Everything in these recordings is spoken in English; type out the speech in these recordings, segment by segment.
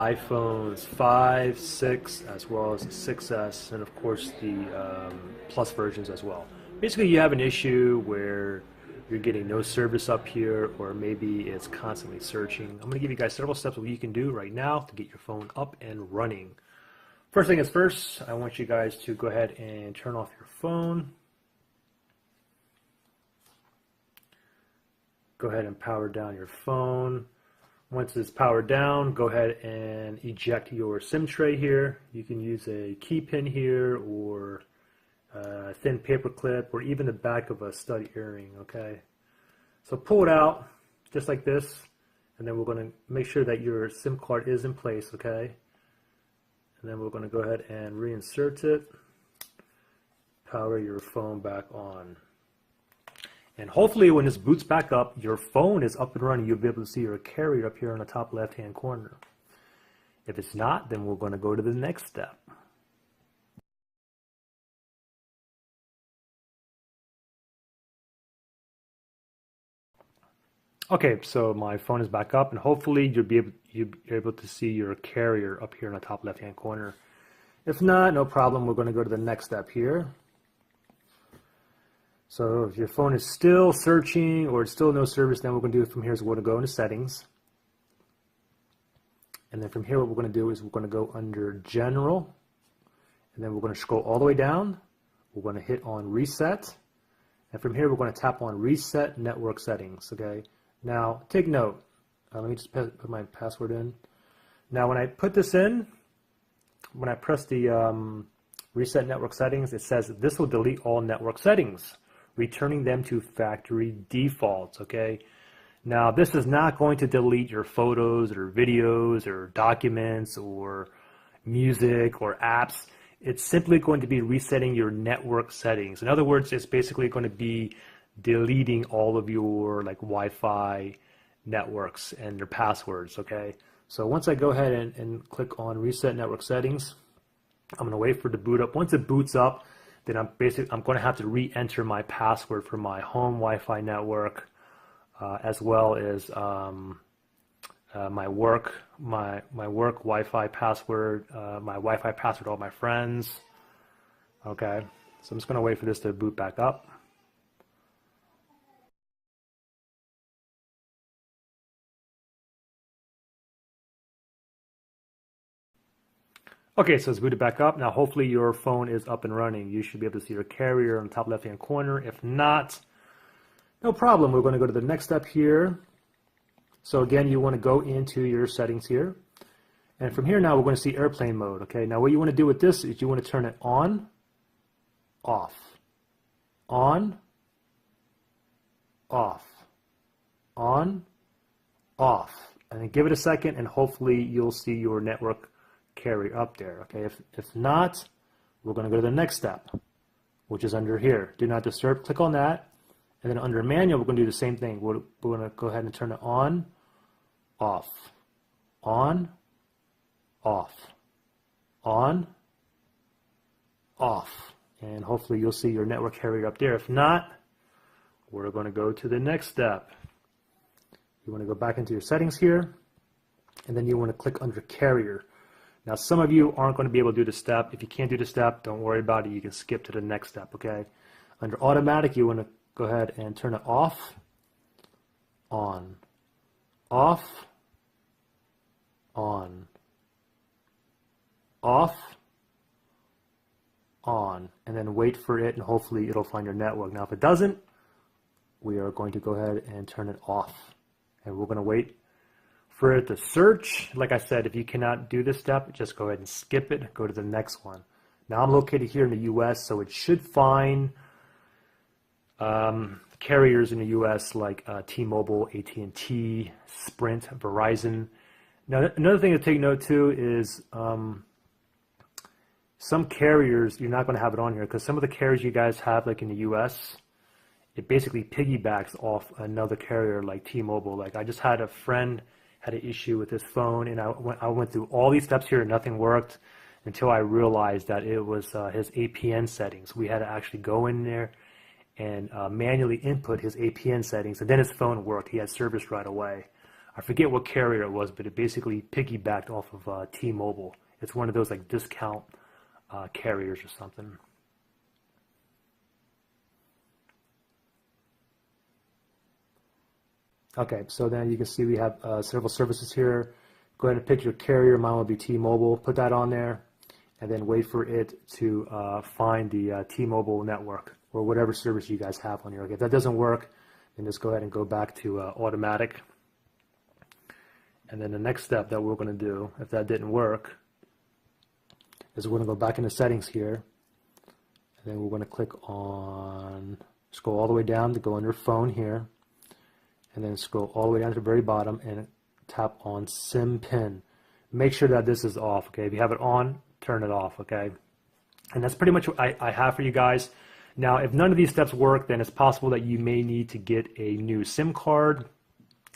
iPhones 5, 6, as well as the 6S, and of course the Plus versions as well. Basically, you have an issue where you're getting no service up here, or maybe it's constantly searching. I'm going to give you guys several steps of what you can do right now to get your phone up and running. First thing is first, I want you guys to go ahead and turn off your phone. Go ahead and power down your phone. Once it's powered down, go ahead and eject your SIM tray here. You can use a key pin here, or a thin paper clip, or even the back of a stud earring, okay? So pull it out just like this, and then we're going to make sure that your SIM card is in place, okay? And then we're going to go ahead and reinsert it, power your phone back on. And hopefully when this boots back up, your phone is up and running. You'll be able to see your carrier up here in the top left-hand corner. If it's not, then we're going to go to the next step. Okay, so my phone is back up, and hopefully you're able to see your carrier up here in the top left-hand corner. If not, no problem. We're going to go to the next step here. So if your phone is still searching or it's still no service, then what we're going to do from here is we're going to go into settings. And then from here, what we're going to do is we're going to go under general. And then we're going to scroll all the way down. We're going to hit on reset. And from here, we're going to tap on reset network settings. Okay. Now take note. Let me just put my password in. Now when I put this in, when I press the reset network settings, it says this will delete all network settings, returning them to factory defaults, okay? Now, this is not going to delete your photos or videos or documents or music or apps. It's simply going to be resetting your network settings. In other words, it's basically going to be deleting all of your like Wi-Fi networks and their passwords, okay? So once I go ahead and click on reset network settings, I'm going to wait for it to boot up. Once it boots up, then I'm going to have to re-enter my password for my home Wi-Fi network, as well as my work Wi-Fi password, my Wi-Fi password to all my friends. Okay, so I'm just going to wait for this to boot back up. Okay, so it's booted back up. Now hopefully your phone is up and running. You should be able to see your carrier on the top left-hand corner. If not, no problem. We're going to go to the next step here. So again, you want to go into your settings here. And from here now, we're going to see airplane mode. Okay, now what you want to do with this is you want to turn it on, off, on, off, on, off. And then give it a second, and hopefully you'll see your network carrier up there. Okay, if not, we're going to go to the next step, which is under here, do not disturb. Click on that, and then under manual, we're going to do the same thing. We're going to go ahead and turn it on, off, on, off, on, off, and hopefully you'll see your network carrier up there. If not, we're going to go to the next step. You want to go back into your settings here, and then you want to click under carrier. Now, some of you aren't going to be able to do the step. If you can't do the step, don't worry about it. You can skip to the next step, okay? Under automatic, you want to go ahead and turn it off, on, off, on, off, on, and then wait for it, and hopefully it'll find your network. Now, if it doesn't, we are going to go ahead and turn it off, and we're going to wait for it to search. Like I said, if you cannot do this step, just go ahead and skip it, go to the next one. Now I'm located here in the US, so it should find carriers in the US like T-Mobile, AT&T, Sprint, Verizon. Now another thing to take note too is some carriers, you're not going to have it on here, because some of the carriers you guys have like in the US, it basically piggybacks off another carrier like T-Mobile. Like I just had a friend had an issue with his phone, and I went through all these steps here and nothing worked until I realized that it was his APN settings. We had to actually go in there and manually input his APN settings, and then his phone worked. He had service right away. I forget what carrier it was, but it basically piggybacked off of T-Mobile. It's one of those like discount carriers or something. Okay, so then you can see we have several services here. Go ahead and pick your carrier. Mine will be T-Mobile. Put that on there, and then wait for it to find the T-Mobile network or whatever service you guys have on here. Okay, if that doesn't work, then just go ahead and go back to automatic. And then the next step that we're going to do, if that didn't work, is we're going to go back into settings here, and then we're going to click on, scroll all the way down to go under phone here, and then scroll all the way down to the very bottom and tap on SIM pin. Make sure that this is off, okay? If you have it on, turn it off, okay? And that's pretty much what I have for you guys. Now, if none of these steps work, then it's possible that you may need to get a new SIM card,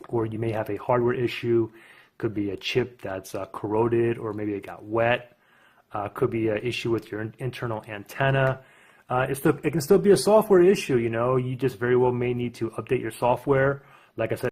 or you may have a hardware issue. Could be a chip that's corroded, or maybe it got wet. Could be an issue with your internal antenna. It can still be a software issue, you know. You just very well may need to update your software. Like I said,